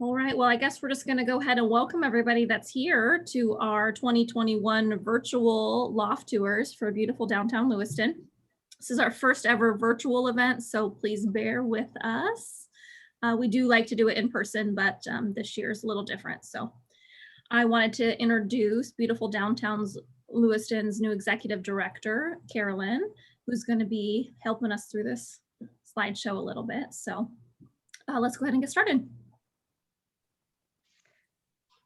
All right, well, I guess we're just going to go ahead and welcome everybody that's here to our 2021 virtual Loft tours for beautiful downtown Lewiston. This is our first ever virtual event, so please bear with us. We do like to do it in person, but this year is a little different. So I wanted to introduce beautiful downtown's Lewiston's new executive director, Carolyn, who's going to be helping us through this slideshow a little bit. So let's go ahead and get started.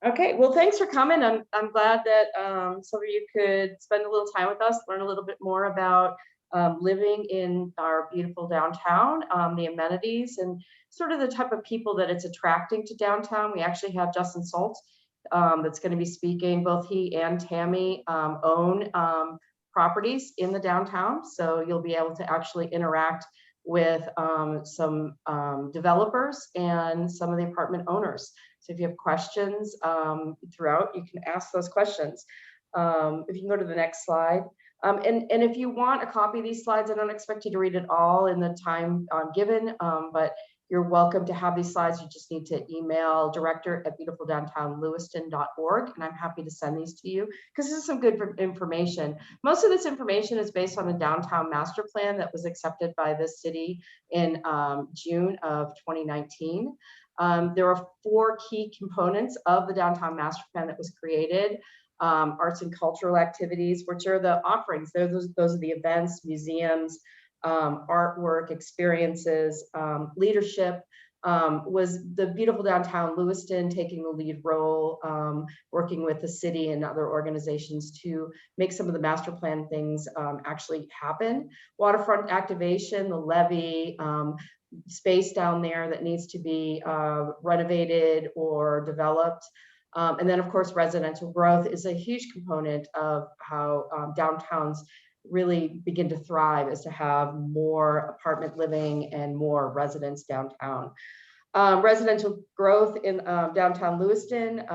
Okay, well, thanks for coming. I'm glad that some of you could spend a little time with us, learn a little bit more about living in our beautiful downtown, the amenities, and sort of the type of people that it's attracting to downtown. We actually have Justin Salt that's going to be speaking. Both he and Tammy own properties in the downtown, so you'll be able to actually interact with some developers and some of the apartment owners. So if you have questions throughout, you can ask those questions. If you can go to the next slide. And if you want a copy of these slides, I don't expect you to read it all in the time given, but you're welcome to have these slides. You just need to email director@beautifuldowntownlewiston.org, and I'm happy to send these to you because this is some good information. Most of this information is based on the downtown master plan that was accepted by the city in June of 2019. There are 4 key components of the downtown master plan that was created. Arts and cultural activities, which are the offerings. Those are the events, museums, artwork, experiences, leadership. Was the beautiful downtown Lewiston taking the lead role, working with the city and other organizations to make some of the master plan things actually happen. Waterfront activation, the levee, space down there that needs to be renovated or developed. And then, of course, residential growth is a huge component of how downtowns really begin to thrive, is to have more apartment living and more residents downtown. Residential growth in downtown Lewiston.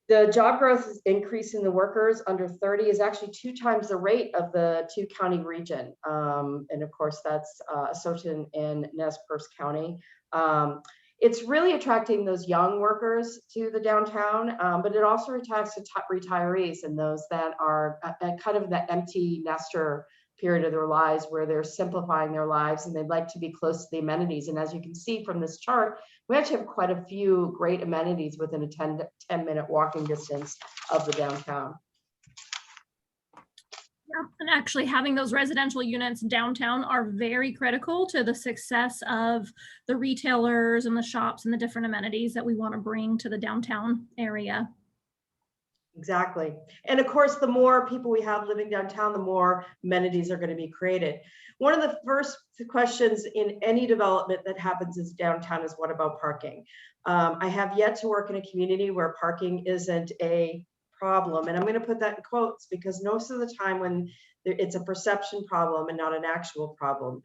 The job growth is increasing. The workers under 30 is actually 2 times the rate of the 2-county region. And of course, that's Assotin and Nez Perce County. It's really attracting those young workers to the downtown, but it also attracts retirees and those that are at kind of that empty nester period of their lives where they're simplifying their lives and they'd like to be close to the amenities. And as you can see from this chart, we actually have quite a few great amenities within a 10-minute walking distance of the downtown. Yeah, and actually having those residential units downtown are very critical to the success of the retailers and the shops and the different amenities that we want to bring to the downtown area. Exactly. And of course, the more people we have living downtown, the more amenities are going to be created. One of the first questions in any development that happens is downtown is, what about parking? I have yet to work in a community where parking isn't a problem. And I'm going to put that in quotes because most of the time when it's a perception problem and not an actual problem.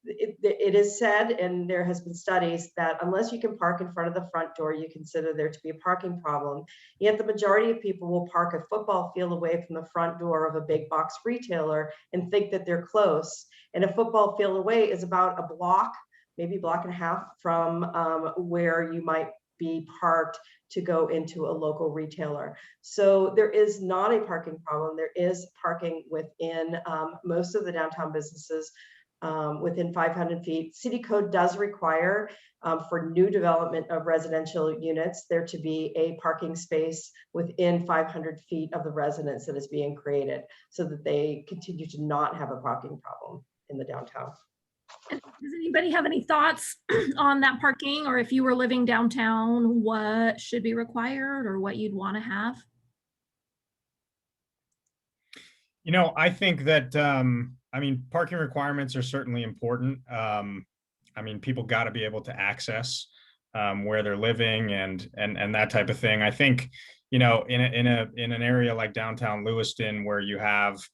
It is said, and there has been studies, that unless you can park in front of the front door, you consider there to be a parking problem. Yet the majority of people will park a football field away from the front door of a big box retailer and think that they're close. And a football field away is about a block, maybe a block and a half from where you might be parked to go into a local retailer. So there is not a parking problem. There is parking within most of the downtown businesses. Within 500 feet. City code does require for new development of residential units there to be a parking space within 500 feet of the residence that is being created so that they continue to not have a parking problem in the downtown. Does anybody have any thoughts on that parking, or if you were living downtown, what should be required or what you'd want to have? You know, I think that I mean, parking requirements are certainly important. I mean, people got to be able to access where they're living and that type of thing. I think, you know, in an area like downtown Lewiston where you have,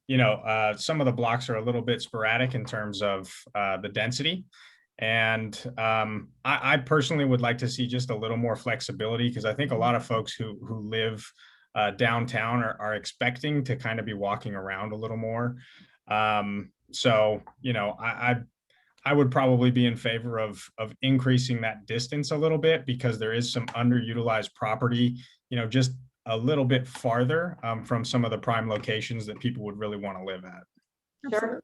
you know, some of the blocks are a little bit sporadic in terms of the density. And I personally would like to see just a little more flexibility because I think a lot of folks who live downtown are expecting to kind of be walking around a little more. So, you know, I would probably be in favor of increasing that distance a little bit, because there is some underutilized property, just a little bit farther from some of the prime locations that people would really want to live at. Sure.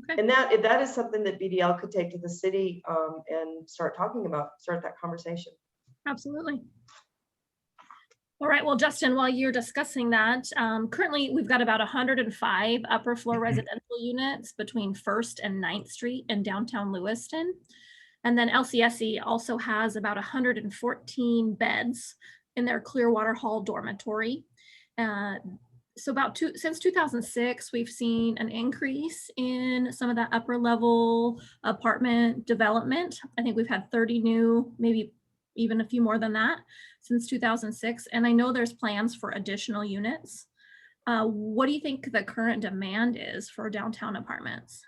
Okay. And that is something that BDL could take to the city and start that conversation. Absolutely. All right, well, Justin, while you're discussing that, currently we've got about 105 upper floor residential units between 1st and 9th Street in downtown Lewiston. And then LCSE also has about 114 beds in their Clearwater Hall dormitory. So since 2006, we've seen an increase in some of that upper level apartment development. I think we've had 30 new, maybe even a few more than that since 2006. And I know there's plans for additional units. What do you think the current demand is for downtown apartments?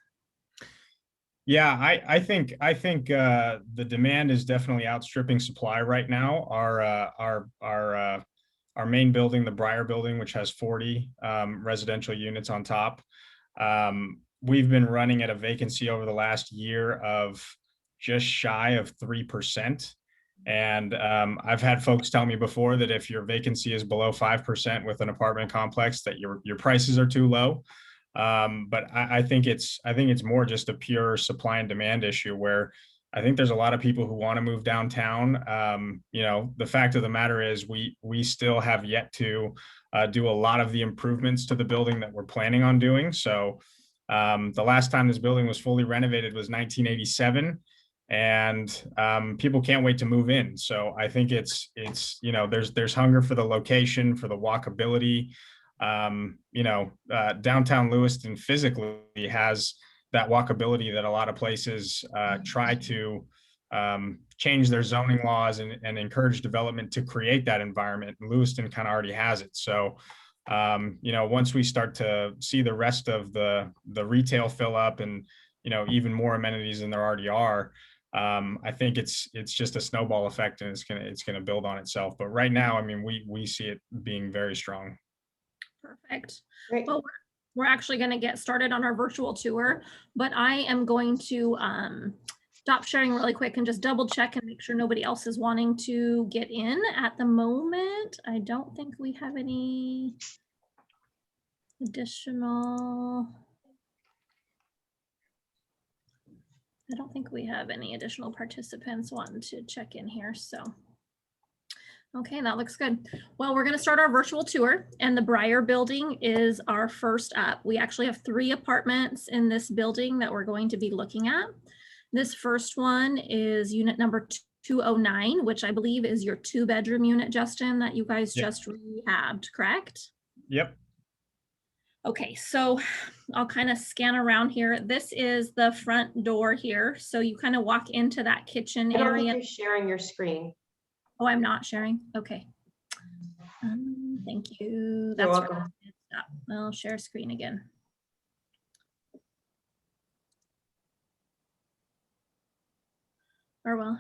Yeah, I think the demand is definitely outstripping supply right now. Our main building, the Breyer building, which has 40 residential units on top. We've been running at a vacancy over the last year of just shy of 3%. And I've had folks tell me before that if your vacancy is below 5% with an apartment complex, that your prices are too low. But I think it's more just a pure supply and demand issue, where I think there's a lot of people who want to move downtown. The fact of the matter is we still have yet to do a lot of the improvements to the building that we're planning on doing. So the last time this building was fully renovated was 1987. And people can't wait to move in. So I think it's there's hunger for the location, for the walkability. Downtown Lewiston physically has that walkability that a lot of places try to change their zoning laws and encourage development to create that environment. And Lewiston kind of already has it. So once we start to see the rest of the retail fill up and even more amenities than there already are, I think it's just a snowball effect, and it's gonna build on itself. But right now, I mean, we see it being very strong. Perfect. Great. Well, we're actually going to get started on our virtual tour, but I am going to stop sharing really quick and just double check and make sure nobody else is wanting to get in at the moment. I don't think we have any additional. I don't think we have any additional participants wanting to check in here, so. Okay, that looks good. Well, we're going to start our virtual tour, and the Breyer building is our first up. We actually have 3 apartments in this building that we're going to be looking at. This first one is unit number 209, which I believe is your 2-bedroom unit, Justin, that you guys just rehabbed, correct? Yep. Okay, so I'll kind of scan around here. This is the front door here. So you kind of walk into that kitchen I don't area. think you're sharing your screen. Oh, I'm not sharing. Okay. Thank you. You're That's welcome. right. Stop. I'll share screen again. Or well,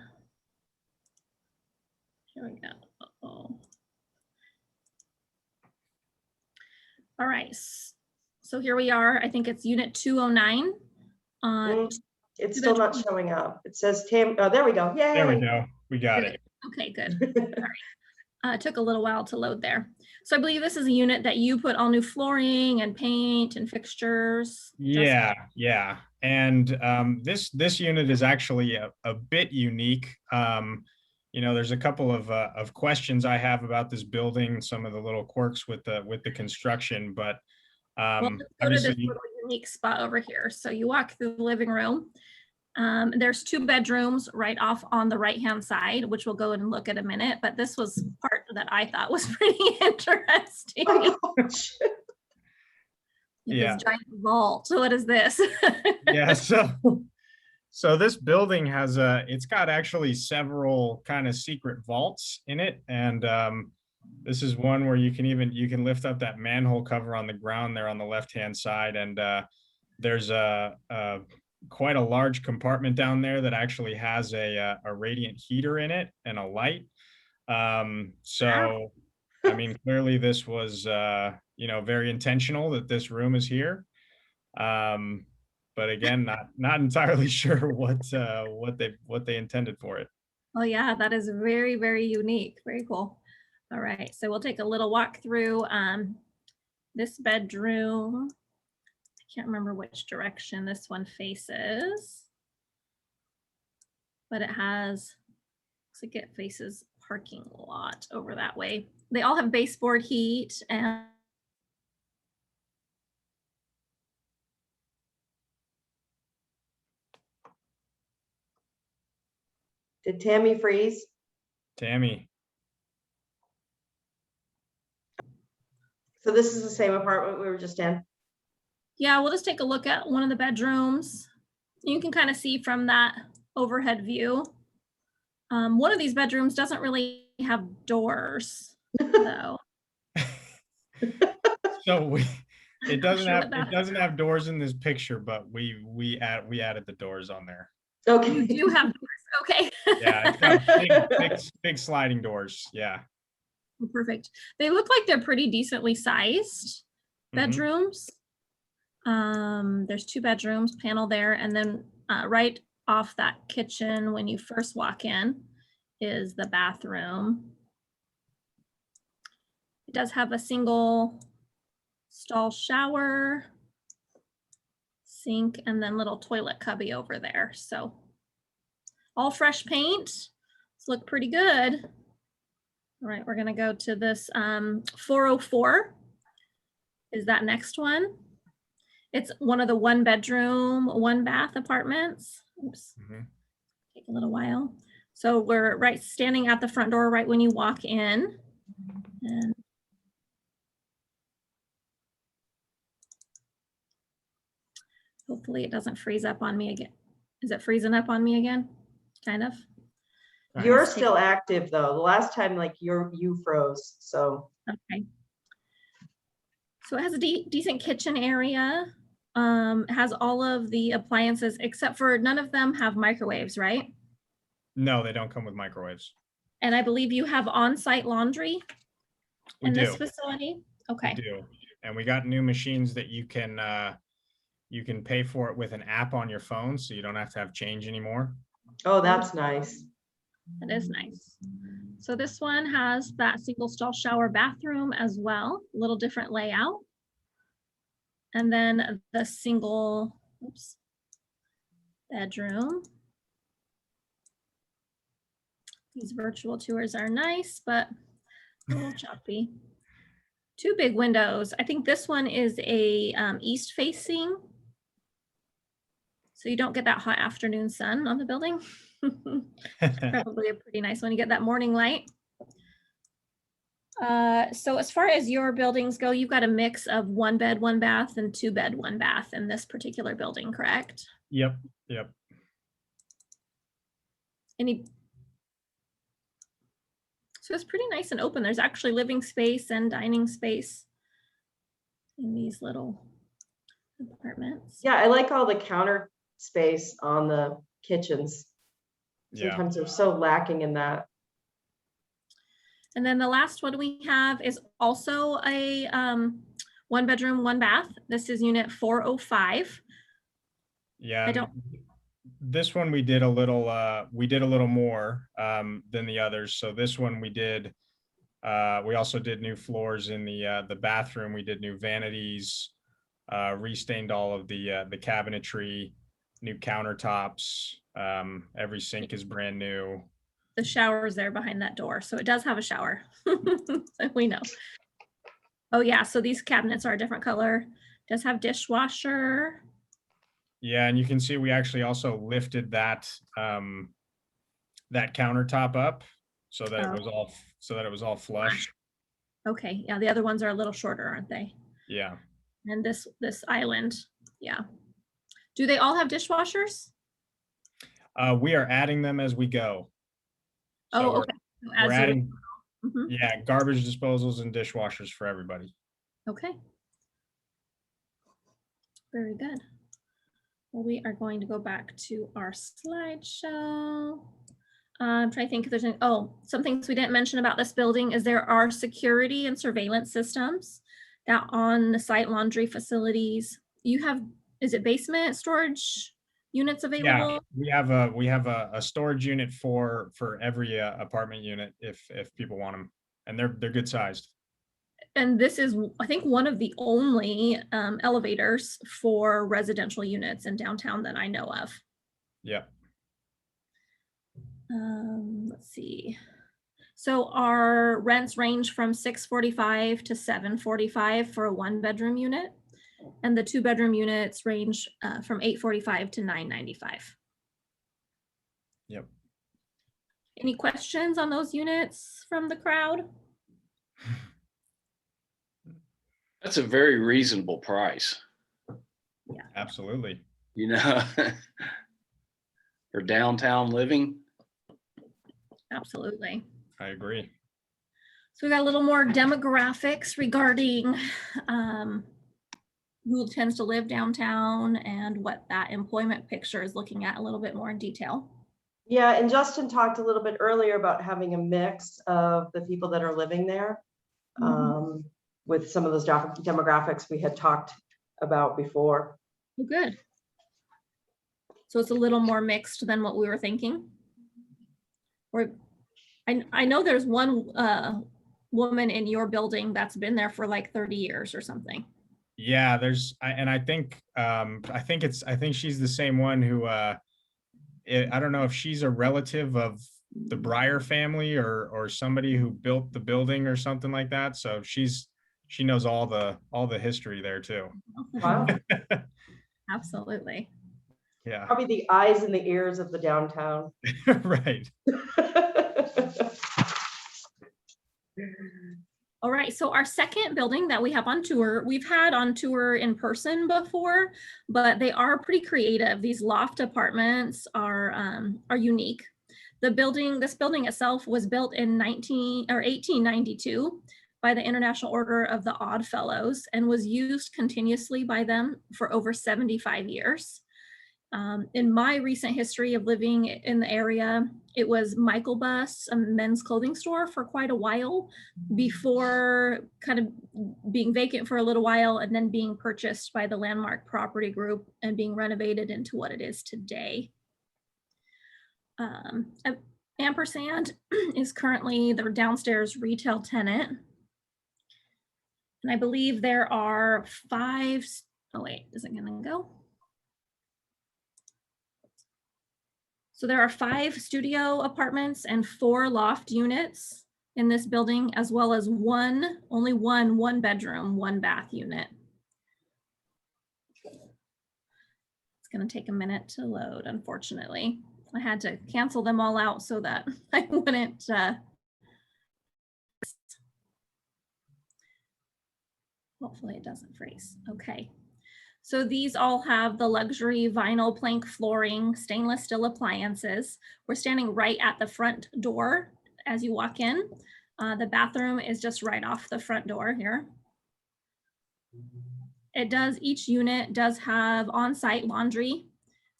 here we go. Uh-oh. All right. So here we are. I think it's unit 209. It's still not showing up. It says Tam. Oh, there we go. Yay. There we go. We got it. Okay, good. All right. It took a little while to load there. So I believe this is a unit that you put all new flooring and paint and fixtures. Yeah. And this unit is actually a bit unique. There's a couple of questions I have about this building, some of the little quirks with the construction, but well, let's go to this little unique spot over here. So you walk through the living room. There's 2 bedrooms right off on the right-hand side, which we'll go and look at a minute. But this was part that I thought was pretty interesting. Oh my gosh. This giant vault. So what is this? Yeah. So this building has it's got actually several kind of secret vaults in it, and this is one where you can lift up that manhole cover on the ground there on the left-hand side, and there's quite a large compartment down there that actually has a radiant heater in it and a light. So, I mean, clearly this was, very intentional that this room is here. but again, not entirely sure what they intended for it. Oh yeah, that is very, very unique. Very cool. All right, so we'll take a little walk through this bedroom. I can't remember which direction this one faces, but it has, looks like it faces parking lot over that way. They all have baseboard heat and Did Tammy freeze? Tammy. So this is the same apartment we were just in? yeah, we'll just take a look at one of the bedrooms. You can kind of see from that overhead view. One of these bedrooms doesn't really have doors, though. So it doesn't sure have doors in this picture, but we added the doors on there. Okay. You do have doors. Okay. Yeah, it's got big sliding doors. Yeah. Perfect. They look like they're pretty decently sized bedrooms. There's 2 bedrooms, panel there, and then right off that kitchen when you first walk in is the bathroom. It does have a single stall shower, sink, and then little toilet cubby over there. So all fresh paint. It's look pretty good. All right, we're gonna go to this 404 is that next one. It's one of the 1 bedroom, 1 bath apartments. Oops, take a little while. So we're right standing at the front door right when you walk in. And hopefully it doesn't freeze up on me again. Is it freezing up on me again? Kind of. You're still active though. The last time like you froze, so. Okay. So it has a decent kitchen area. It has all of the appliances except for none of them have microwaves, right? No, they don't come with microwaves. And I believe you have on-site laundry in this do. facility? Okay. We do. And we got new machines that you can pay for it with an app on your phone, so you don't have to have change anymore. Oh, that's nice. That is nice. So this one has that single stall shower bathroom as well, a little different layout. And then the single, oops, bedroom. These virtual tours are nice, but a little choppy. 2 big windows. I think this one is a east facing. So you don't get that hot afternoon sun on the building. Probably a pretty nice one. You get that morning light. So as far as your buildings go, you've got a mix of 1 bed, 1 bath and 2 bed, 1 bath in this particular building, correct? Yep. So it's pretty nice and open. There's actually living space and dining space in these little apartments. Yeah, I like all the counter space on the kitchens. Sometimes they're so lacking in that. And then the last one we have is also a 1 bedroom, 1 bath. This is unit 405. Yeah. This one we did a little more than the others. So this one we also did new floors in the bathroom. We did new vanities, restained all of the cabinetry, new countertops. Every sink is brand new. The shower is there behind that door. So it does have a shower. We know. Oh yeah, so these cabinets are a different color. It does have dishwasher. Yeah, and you can see we actually also lifted that countertop up so that it was all flush. Okay, yeah, the other ones are a little shorter, aren't they? Yeah. And this island, yeah. Do they all have dishwashers? We are adding them as we go. So okay. We're adding, garbage disposals and dishwashers for everybody. Okay. Very good. Well, we are going to go back to our slideshow. I'm trying to think if there's any, some things we didn't mention about this building is there are security and surveillance systems that on the site laundry facilities. You have is it basement storage units Yeah, available? we have a storage unit for every apartment unit if people want them, and they're good sized. And this is, I think, one of the only elevators for residential units in downtown that I know of. Yeah. Let's see. So our rents range from $645 to $745 for a 1-bedroom unit, and the 2-bedroom units range from $845 to $995. Yep. Any questions on those units from the crowd? That's a very reasonable price, Absolutely. you know, for downtown living. Absolutely. I agree. So we got a little more demographics regarding who tends to live downtown and what that employment picture is looking at a little bit more in detail. Yeah, and Justin talked a little bit earlier about having a mix of the people that are living there. With some of those demographics we had talked about before. Oh, good. So it's a little more mixed than what we were thinking. Or I know there's one woman in your building that's been there for like 30 years or something. Yeah, I think she's the same one who I don't know if she's a relative of the Breyer family or somebody who built the building or something like that. So she knows all the history there too. Wow. Absolutely. Yeah. Probably the eyes and the ears of the downtown. Right. All right, so our second building that we have on tour, we've had on tour in person before, but they are pretty creative. These loft apartments are unique. This building itself was built in 1892 by the International Order of the Odd Fellows and was used continuously by them for over 75 years. In my recent history of living in the area, it was Michael Bus, a men's clothing store, for quite a while before kind of being vacant for a little while and then being purchased by the Landmark Property Group and being renovated into what it is today. Ampersand is currently the downstairs retail tenant. And I believe there are 5, oh wait, is it gonna go? So there are 5 studio apartments and 4 loft units in this building, as well as only one bedroom, 1 bath unit. It's gonna take a minute to load, unfortunately. I had to cancel them all out so that I wouldn't. Hopefully it doesn't freeze. Okay. So these all have the luxury vinyl plank flooring, stainless steel appliances. We're standing right at the front door as you walk in. The bathroom is just right off the front door here. Each unit does have on-site laundry,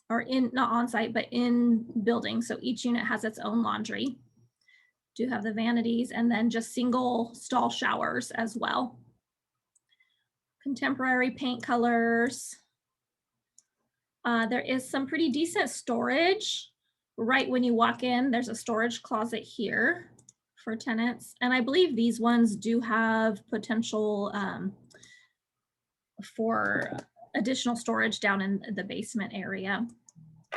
or not on-site, but in building. So each unit has its own laundry. Do have the vanities and then just single stall showers as well. Contemporary paint colors. There is some pretty decent storage. Right when you walk in, there's a storage closet here for tenants. And I believe these ones do have potential for additional storage down in the basement area.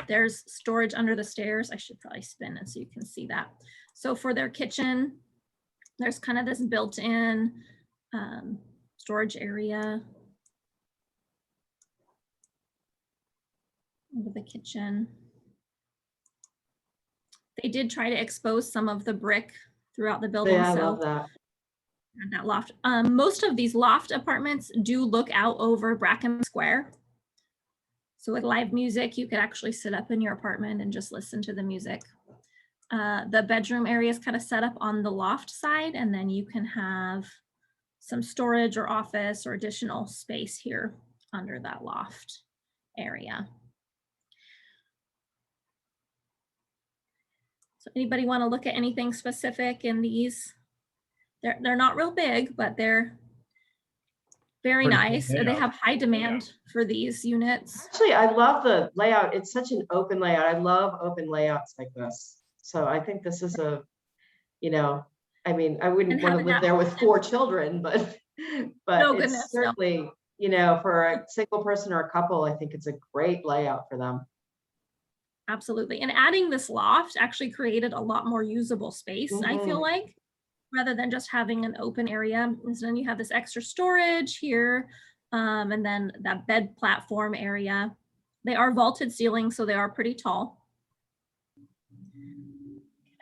There's storage under the stairs. I should probably spin it so you can see that. So for their kitchen, there's kind of this built-in storage area over the kitchen. They did try to expose some of the brick throughout the building. Yeah, I so love that. that loft. Most of these loft apartments do look out over Bracken Square. So with live music, you could actually sit up in your apartment and just listen to the music. The bedroom area is kind of set up on the loft side, and then you can have some storage or office or additional space here under that loft area. So anybody want to look at anything specific in these? They're not real big, but they're Very Pretty cool nice. They layout. have high demand for these units. Actually, I love the layout. It's such an open layout. I love open layouts like this. So I think this is a, you know, I mean, I wouldn't And want to having live that there with option- 4 children, but No it's goodness, no. certainly, you know, for a single person or a couple, I think it's a great layout for them. Absolutely. And adding this loft actually created a lot more usable space, I feel like, rather than just having an open area. And so then you have this extra storage here, and then that bed platform area. They are vaulted ceilings, so they are pretty tall.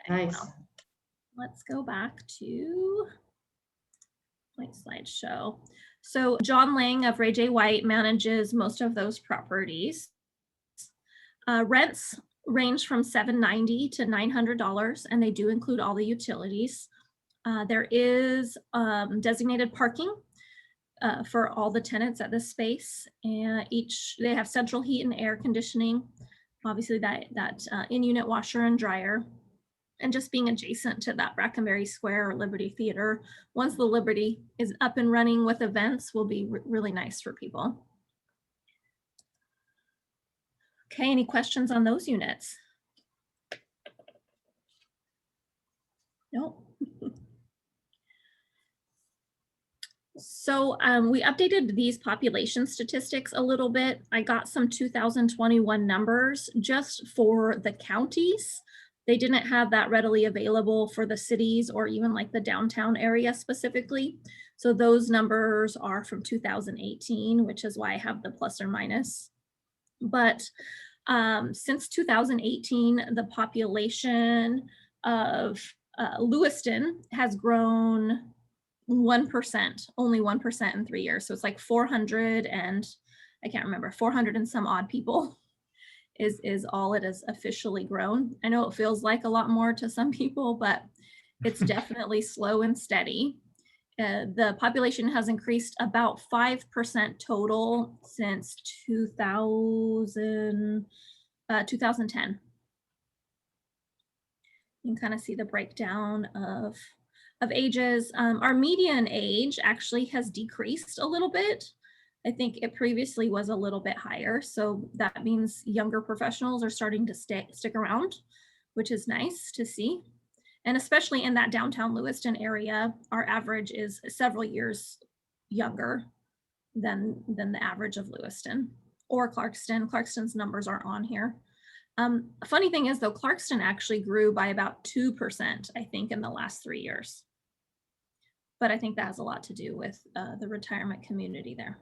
Okay, Nice. well, let's go back to my slideshow. So John Lang of Ray J. White manages most of those properties. Rents range from $790 to $900, and they do include all the utilities. There is designated parking for all the tenants at this space, and they have central heat and air conditioning, obviously that in-unit washer and dryer, and just being adjacent to that Brackenberry Square or Liberty Theater. Once the Liberty is up and running with events, will be really nice for people. Okay, any questions on those units? No. So we updated these population statistics a little bit. I got some 2021 numbers just for the counties. They didn't have that readily available for the cities or even like the downtown area specifically. So those numbers are from 2018, which is why I have the plus or minus. But since 2018, the population of Lewiston has grown 1%, only 1% in 3 years. So it's like 400 and I can't remember, 400 and some odd people is all it has officially grown. I know it feels like a lot more to some people, but it's definitely slow and steady. The population has increased about 5% total since 2010. You can kind of see the breakdown of ages. Our median age actually has decreased a little bit. I think it previously was a little bit higher. So that means younger professionals are starting to stick around, which is nice to see. And especially in that downtown Lewiston area, our average is several years younger than the average of Lewiston or Clarkston. Clarkston's numbers aren't on here. A funny thing is though, Clarkston actually grew by about 2%, I think, in the last 3 years. But I think that has a lot to do with the retirement community there.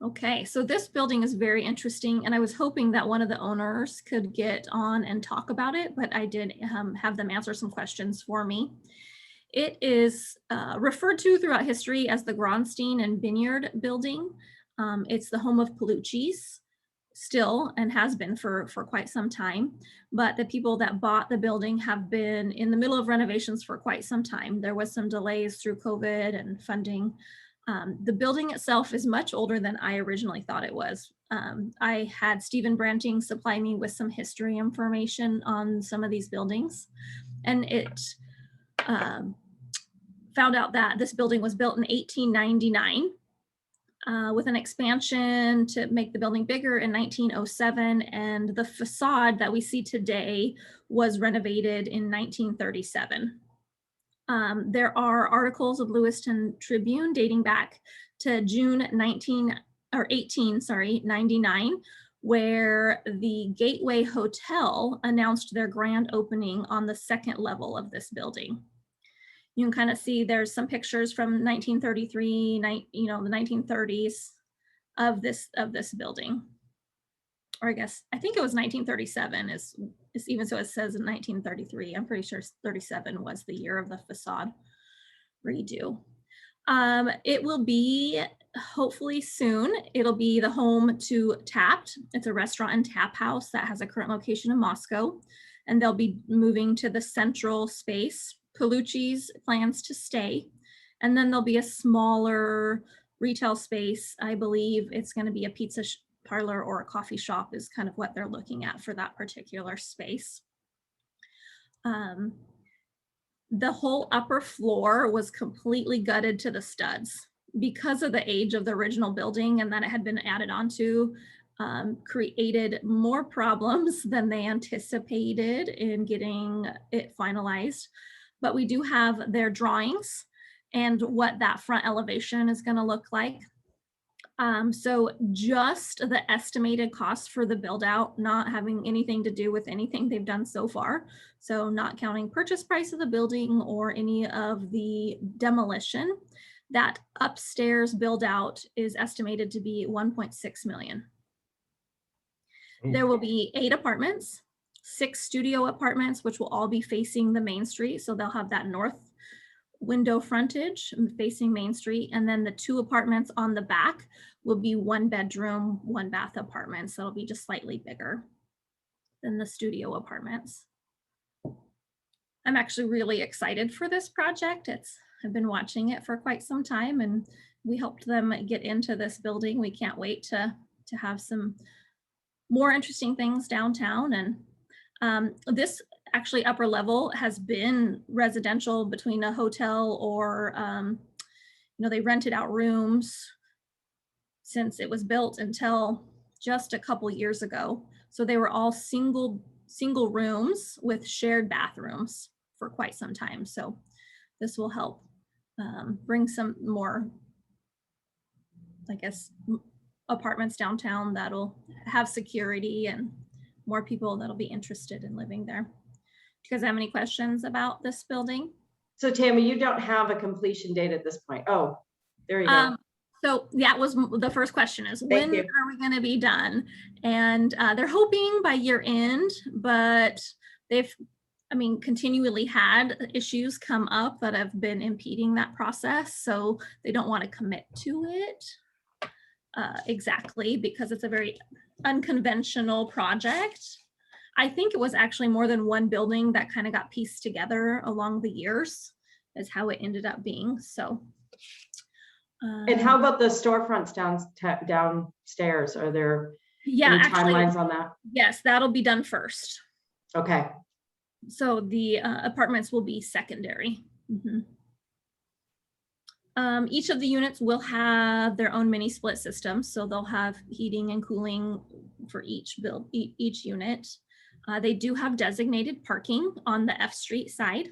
Okay, so this building is very interesting, and I was hoping that one of the owners could get on and talk about it, but I did have them answer some questions for me. It is referred to throughout history as the Gronstein and Vineyard building. It's the home of Palucci's still and has been for quite some time, but the people that bought the building have been in the middle of renovations for quite some time. There was some delays through COVID and funding. The building itself is much older than I originally thought it was. I had Stephen Branting supply me with some history information on some of these buildings, and it found out that this building was built in 1899 with an expansion to make the building bigger in 1907, and the facade that we see today was renovated in 1937. There are articles of Lewiston Tribune dating back to June 1899, where the Gateway Hotel announced their grand opening on the second level of this building. You can kind of see there's some pictures from 1933, the 1930s of this building. Or I think it was 1937 is even so it says in 1933. I'm pretty sure 37 was the year of the facade redo. It will be hopefully soon. It'll be the home to Tapped. It's a restaurant and tap house that has a current location in Moscow, and they'll be moving to the central space. Palucci's plans to stay, and then there'll be a smaller retail space. I believe it's going to be a pizza parlor or a coffee shop is kind of what they're looking at for that particular space. The whole upper floor was completely gutted to the studs because of the age of the original building, and that it had been added onto, created more problems than they anticipated in getting it finalized. But we do have their drawings and what that front elevation is going to look like. So just the estimated cost for the build out, not having anything to do with anything they've done so far. So not counting purchase price of the building or any of the demolition, that upstairs build out is estimated to be 1.6 million. Ooh. There will be 8 apartments, 6 studio apartments, which will all be facing the main street. So they'll have that north window frontage facing Main Street. And then the 2 apartments on the back will be 1 bedroom, 1 bath apartments. So it'll be just slightly bigger than the studio apartments. I'm actually really excited for this project. I've been watching it for quite some time, and we helped them get into this building. We can't wait to have some more interesting things downtown. And this actually upper level has been residential between a hotel or, they rented out rooms since it was built until just a couple years ago. So they were all single rooms with shared bathrooms for quite some time. So this will help bring some more, I guess, apartments downtown that'll have security and more people that'll be interested in living there. Do you guys have any questions about this building? So Tammy, you don't have a completion date at this point. Oh, there you go. So that was the first question is, Thank when you. are we going to be done? And they're hoping by year end, but they've, continually had issues come up that have been impeding that process. So they don't want to commit to it exactly because it's a very unconventional project. I think it was actually more than one building that kind of got pieced together along the years is how it ended up being. So. And how about the storefronts downstairs? Are there any timelines on that? Yes, that'll be done first. Okay. So the apartments will be secondary. Mm-hmm. Each of the units will have their own mini split system. So they'll have heating and cooling for each unit. They do have designated parking on the F Street side,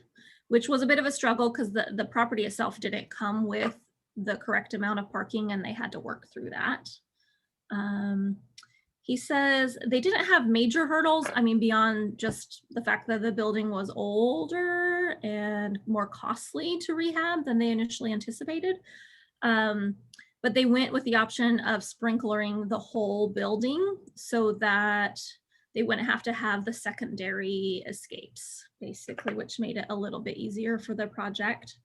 which was a bit of a struggle because the property itself didn't come with the correct amount of parking and they had to work through that. He says they didn't have major hurdles. Beyond just the fact that the building was older and more costly to rehab than they initially anticipated. But they went with the option of sprinklering the whole building so that they wouldn't have to have the secondary escapes, basically, which made it a little bit easier for the project.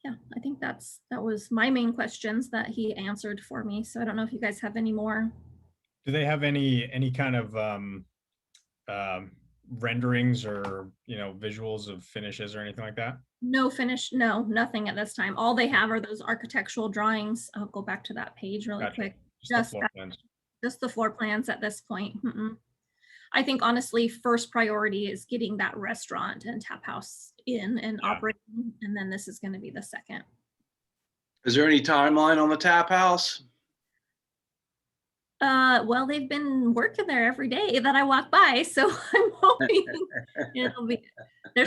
Yeah, I think that was my main questions that he answered for me. So I don't know if you guys have any more. Do they have any kind of renderings or visuals of finishes or anything like that? No finish, no, nothing at this time. All they have are those architectural drawings. I'll go back to that page really quick. Just the floor plans at this point. I think honestly, first priority is getting that restaurant and tap house in and operating, and then this is going to be the second. Is there any timeline on the tap house? Well, they've been working there every day that I walk by, so I'm hoping it'll be. They're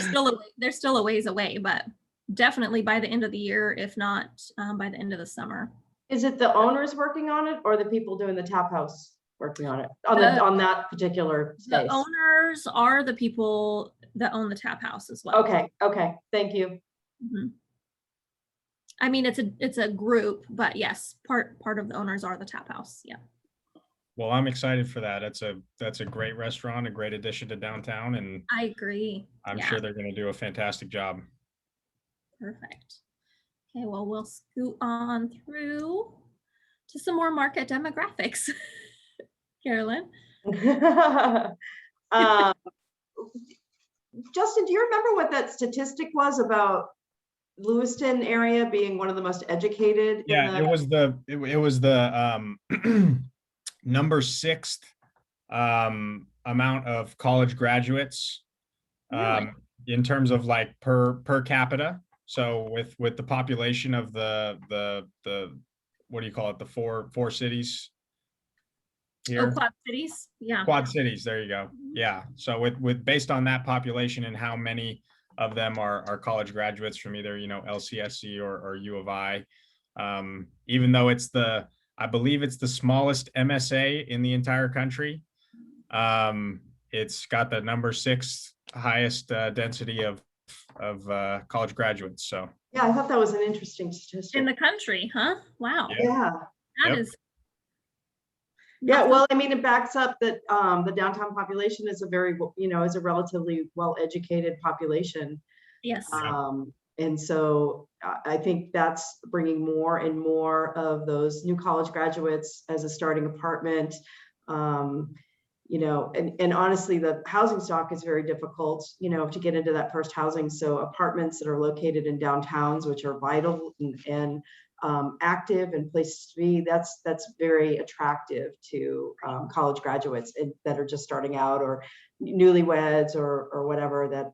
still a ways away, but definitely by the end of the year, if not by the end of the summer. Is it the owners working on it or the people doing the tap house working on it on that particular space? The owners are the people that own the tap house as well. Okay, thank you. Mm-hmm. It's a group, but yes, part of the owners are the tap house. Yeah. Well, I'm excited for that. That's a great restaurant, a great addition to downtown, and I agree. I'm sure they're going to do a fantastic job. Perfect. Okay, well, we'll scoot on through to some more market demographics. Carolyn. Justin, do you remember what that statistic was about Lewiston area being one of the most educated? Yeah, it was the number 6th amount of college graduates Really? in terms of like per capita. So with the population of the what do you call it? The four cities Oh, here. Quad Cities? Yeah. Quad cities, there you go. Yeah. So with based on that population and how many of them are college graduates from either, LCSC or U of I, even though I believe it's the smallest MSA in the entire country. It's got the number 6 highest density of college graduates. So Yeah, I thought that was an interesting In statistic. the country, huh? Wow. yeah, Yeah. That Yep. is. Yeah, not well, I mean, it backs up that the downtown population is is a relatively well-educated population. Yes. And so I think that's bringing more and more of those new college graduates as a starting apartment. And honestly, the housing stock is very difficult, to get into that first housing. So apartments that are located in downtowns, which are vital and active and places to be, that's very attractive to college graduates that are just starting out, or newlyweds, or whatever, that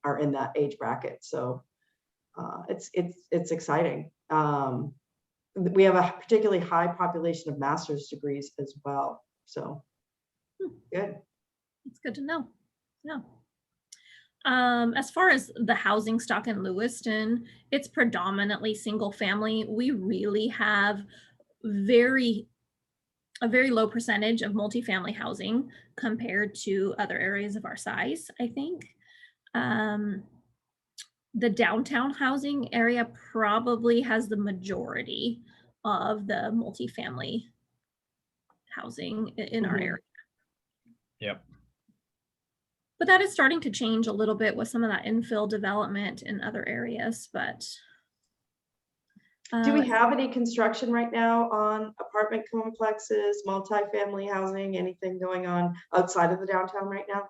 are in that age bracket. So it's exciting. We have a particularly high population of master's degrees as well. So good. It's good to know. Yeah. As far as the housing stock in Lewiston, it's predominantly single family. We really have a very low percentage of multifamily housing compared to other areas of our size, I think. The downtown housing area probably has the majority of the multifamily housing in our Mhm. area. Yep. But that is starting to change a little bit with some of that infill development in other areas, but. Do we have any construction right now on apartment complexes, multifamily housing, anything going on outside of the downtown right now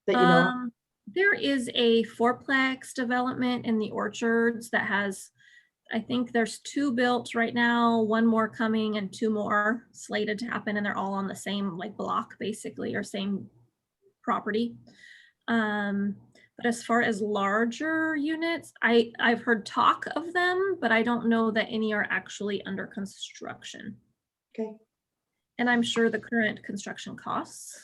that you know of? There is a fourplex development in the Orchards that has, I think there's 2 built right now, 1 more coming, and 2 more slated to happen, and they're all on the same like block basically, or same property. But as far as larger units, I've heard talk of them, but I don't know that any are actually under construction. Okay. And I'm sure the current construction costs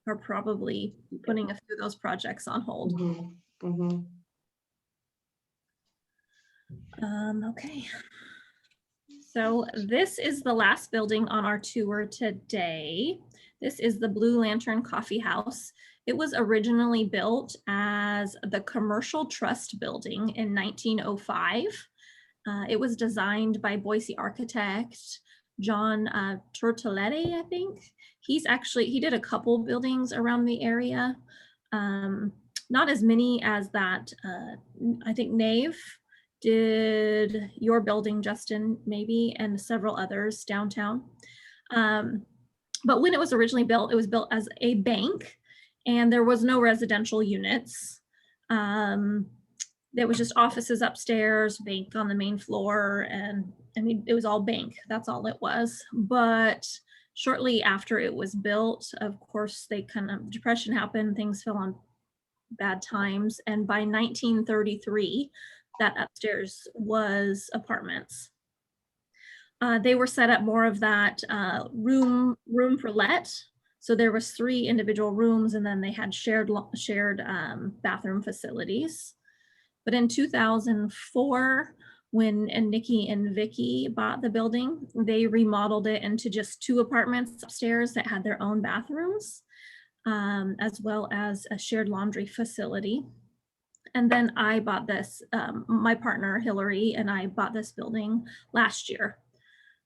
are probably putting a few of those projects on hold. Mhm. Mhm. Okay. So this is the last building on our tour today. This is the Blue Lantern Coffee House. It was originally built as the Commercial Trust Building in 1905. It was designed by Boise architect John Tortoletti, I think. He did a couple buildings around the area. Not as many as that, I think Nave did your building, Justin, maybe, and several others downtown. But when it was originally built, it was built as a bank, and there was no residential units. There was just offices upstairs, bank on the main floor, and I mean, it was all bank. That's all it was. But shortly after it was built, of course, depression happened, things fell on bad times, and by 1933, that upstairs was apartments. They were set up more of that room for let. So there was 3 individual rooms, and then they had shared bathroom facilities. But in 2004, when Nikki and Vicky bought the building, they remodeled it into just 2 apartments upstairs that had their own bathrooms, as well as a shared laundry facility. And then I bought this, my partner Hillary and I bought this building last year.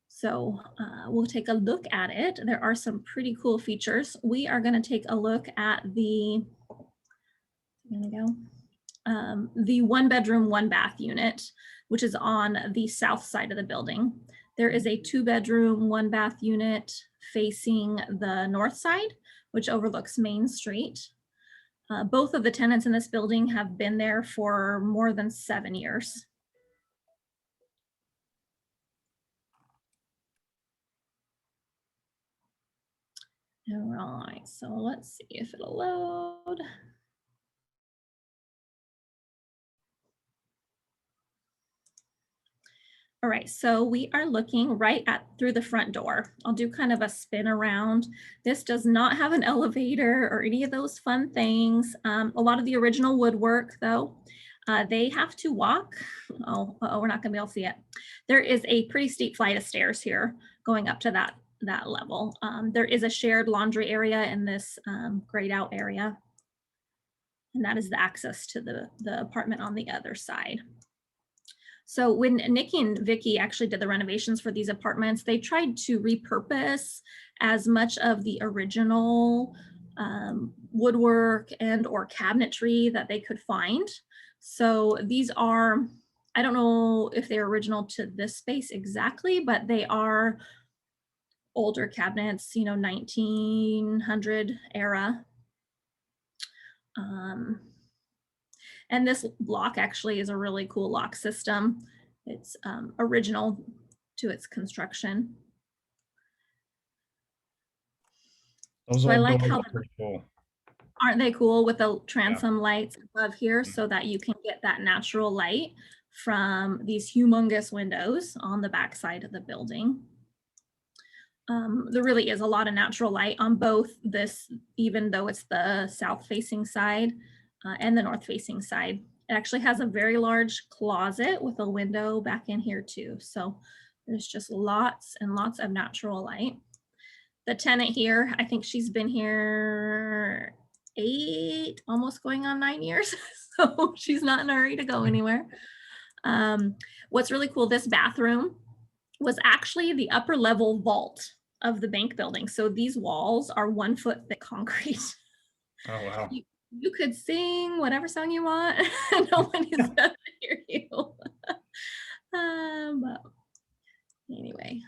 So we'll take a look at it. There are some pretty cool features. We are going to take a look at the 1 bedroom, 1 bath unit, which is on the south side of the building. There is a 2 bedroom, 1 bath unit facing the north side, which overlooks Main Street. Both of the tenants in this building have been there for more than 7 years. All right, so let's see if it'll load. All right, so we are looking right at through the front door. I'll do kind of a spin around. This does not have an elevator or any of those fun things. A lot of the original woodwork though, they have to walk. We're not gonna be able to see it. There is a pretty steep flight of stairs here going up to that level. There is a shared laundry area in this grayed out area. And that is the access to the apartment on the other side. So when Nikki and Vicky actually did the renovations for these apartments, they tried to repurpose as much of the original woodwork and or cabinetry that they could find. So these are, I don't know if they're original to this space exactly, but they are older cabinets, 1900 era. And this lock actually is a really cool lock system. It's original to its construction. Those So I old like doors how are pretty cool. aren't they cool with the transom lights above here so that you can get that natural light from these humongous windows on the back side of the building. There really is a lot of natural light on both this, even though it's the south facing side and the north facing side. It actually has a very large closet with a window back in here too. So there's just lots and lots of natural light. The tenant here, I think she's been here 8, almost going on 9 years. So she's not in a hurry to go anywhere. What's really cool, this bathroom was actually the upper level vault of the bank building. So these walls are 1 foot thick concrete. Oh, wow. You could sing whatever song you want. Nobody's gonna hear you. But anyway.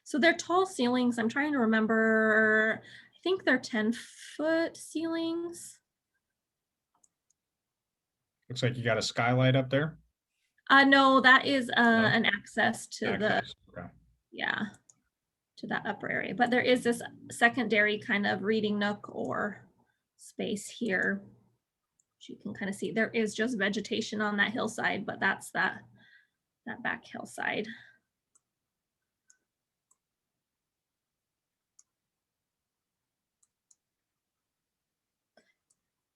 So they're tall ceilings. I'm trying to remember. I think they're 10-foot ceilings. Looks like you got a skylight up there. No, that is an access to Access. Okay. to that upper area. But there is this secondary kind of reading nook or space here. Which you can kind of see. There is just vegetation on that hillside, but that's that back hillside.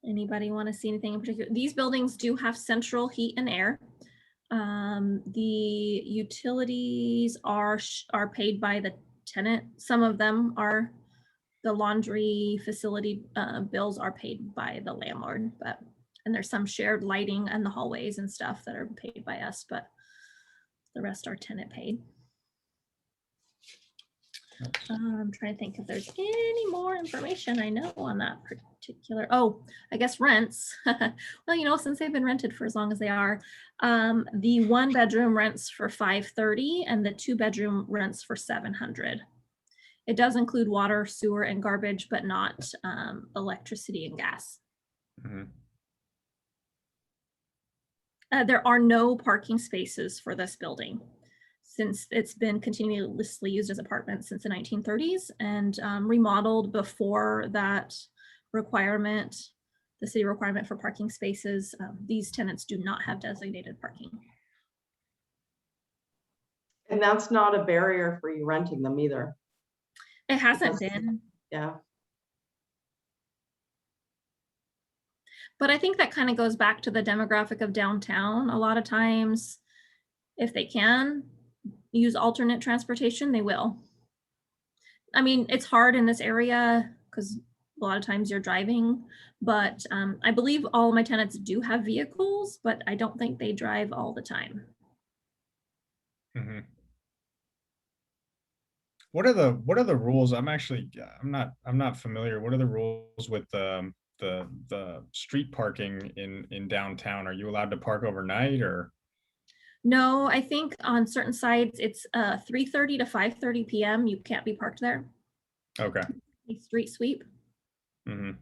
Anybody want to see anything in particular? These buildings do have central heat and air. The utilities are paid by the tenant. Some of them are, the laundry facility bills are paid by the landlord, and there's some shared lighting in the hallways and stuff that are paid by us, but the rest are tenant paid. I'm trying to think if there's any more information I know on that particular. Oh, I guess rents. Well, since they've been rented for as long as they are, the 1-bedroom rents for $530 and the 2-bedroom rents for $700. It does include water, sewer, and garbage, but not electricity and gas. Mm-hmm. There are no parking spaces for this building, since it's been continuously used as apartments since the 1930s and remodeled before that requirement, the city requirement for parking spaces. These tenants do not have designated parking. And that's not a barrier for you renting them either. It hasn't been. Yeah. But I think that kind of goes back to the demographic of downtown. A lot of times, if they can use alternate transportation, they will. I mean, it's hard in this area because a lot of times you're driving, but I believe all of my tenants do have vehicles, but I don't think they drive all the time. Mm-hmm. What are the rules? I'm not familiar. What are the rules with the street parking in downtown? Are you allowed to park overnight or? No, I think on certain sites it's 3:30 to 5:30 p.m. You can't be parked there. Okay. A street sweep. Mm-hmm.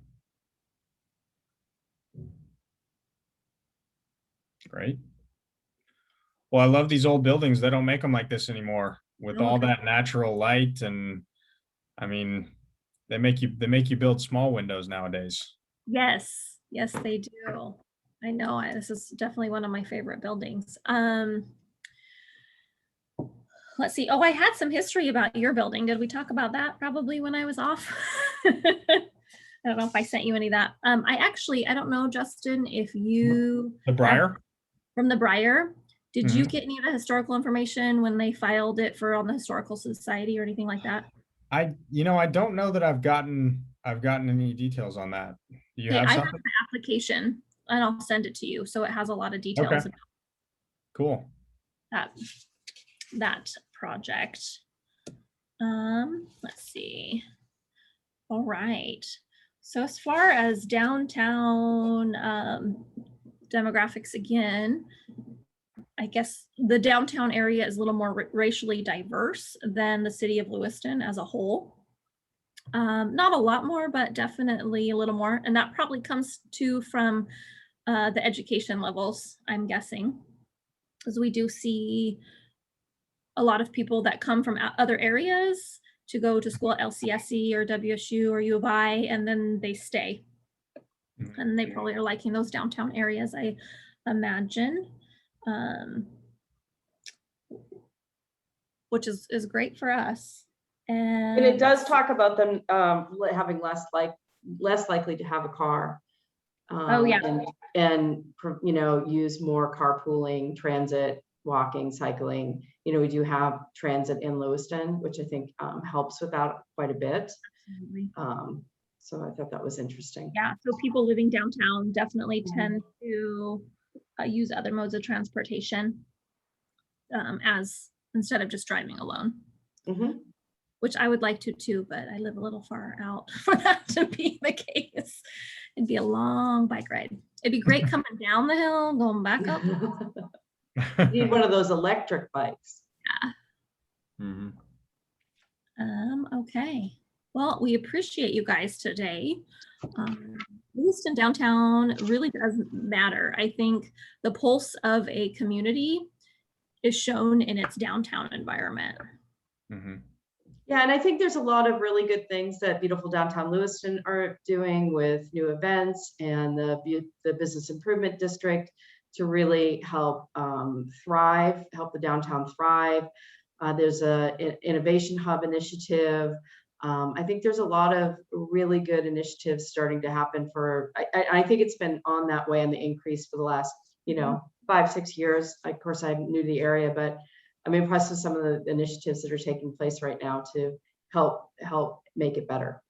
Great. Well, I love these old buildings. They don't make them like this anymore with all that natural light, and I mean, they make you build small windows nowadays. Yes, they do. I know, this is definitely one of my favorite buildings. Let's see. Oh, I had some history about your building. Did we talk about that probably when I was off? I don't know if I sent you any of that. I don't know, Justin, if you The Briar? from the Briar, did you Mhm. get any of the historical information when they filed it for on the Historical Society or anything like that? I don't know that I've gotten any details on that. Do you Okay, have I have something? the application and I'll send it to you. So it has a lot of Okay, details cool. about that project. Let's see. All right. So as far as downtown demographics again, I guess the downtown area is a little more racially diverse than the city of Lewiston as a whole. Not a lot more, but definitely a little more. And that probably comes from the education levels, I'm guessing, because we do see a lot of people that come from other areas to go to school at LCSC or WSU or U of I, and then they stay. Mhm. And they probably are liking those downtown areas, I imagine, which is great for us. And it does talk about them having less likely to have a car. Oh, yeah. And use more carpooling, transit, walking, cycling. We do have transit in Lewiston, which I think helps with that quite a bit. Absolutely. So I thought that was interesting. Yeah, so people living downtown definitely tend to use other modes of transportation as instead of just driving alone. Mhm. Which I would like to too, but I live a little far out for that to be the case. It'd be a long bike ride. It'd be great coming down the hill, going back up. You need one of those electric bikes. Mhm. Okay. Well, we appreciate you guys today. Lewiston downtown really does matter. I think the pulse of a community is shown in its downtown environment. Mhm. Yeah, and I think there's a lot of really good things that beautiful downtown Lewiston are doing with new events and the business improvement district to really help help the downtown thrive. There's an innovation hub initiative. I think there's a lot of really good initiatives starting to happen I think it's been on that way on the increase for the last, 5-6 years. Of course, I'm new to the area, but I'm impressed with some of the initiatives that are taking place right now to help make it better.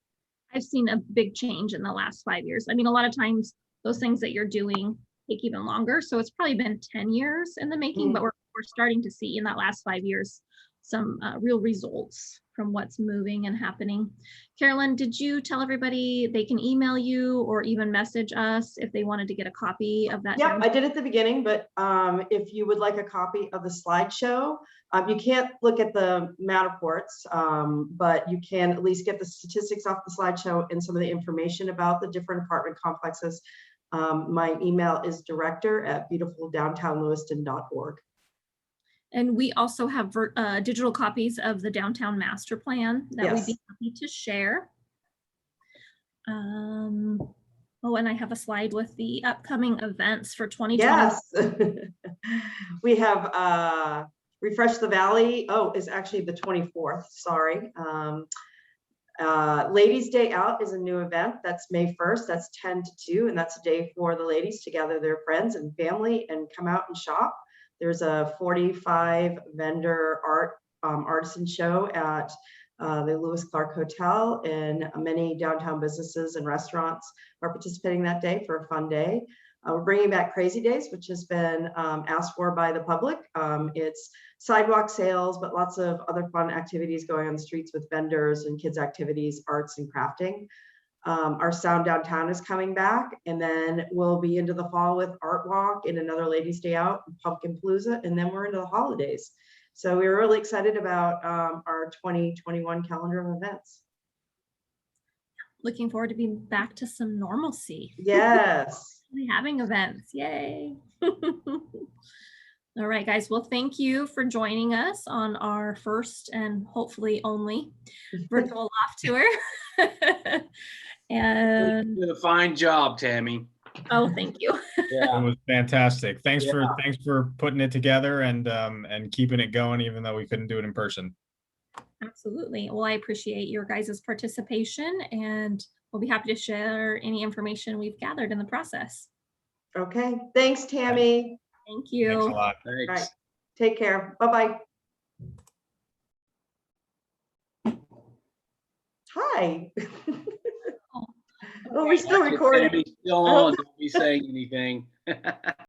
I've seen a big change in the last 5 years. I mean, a lot of times those things that you're doing take even longer. So it's probably been 10 years in the making, but we're starting to see in that last 5 years some real results from what's moving and happening. Carolyn, did you tell everybody they can email you or even message us if they wanted to get a copy of that? Yep, I did at the beginning, but if you would like a copy of the slideshow, you can't look at the Matterports, but you can at least get the statistics off the slideshow and some of the information about the different apartment complexes. My email is director@beautifuldowntownlewiston.org. And we also have digital copies of the downtown master plan that we'd be happy to share. Oh, and I have a slide with the upcoming events for 2020. Yes, we have Refresh the Valley. Oh, is actually the 24th. Sorry. Ladies Day Out is a new event. That's May 1st. That's 10 to 2, and that's a day for the ladies to gather their friends and family and come out and shop. There's a 45 vendor artisan show at the Lewis Clark Hotel, and many downtown businesses and restaurants are participating that day for a fun day. We're bringing back Crazy Days, which has been asked for by the public. It's sidewalk sales, but lots of other fun activities going on the streets with vendors and kids activities, arts and crafting. Our Sound Downtown is coming back, and then we'll be into the fall with Art Walk and another Ladies Day Out, Pumpkin Palooza, and then we're into the holidays. So we're really excited about our 2021 calendar of events. Looking forward to being back to some normalcy. Yes. Having events, yay. All right, guys. Well, thank you for joining us on our first and hopefully only virtual Loft tour. You And did a fine job, Tammy. Oh, thank you. It Yeah, was fantastic. Thanks Yeah. for putting it together and keeping it going, even though we couldn't do it in person. Absolutely. Well, I appreciate your guys' participation, and we'll be happy to share any information we've gathered in the process. Okay, thanks, Tammy. Thank Thanks a you. lot. All right, thanks. take care. Bye-bye. Hi. Oh, we're still Watch it, recording. Tammy's still I hope- on, don't be saying anything.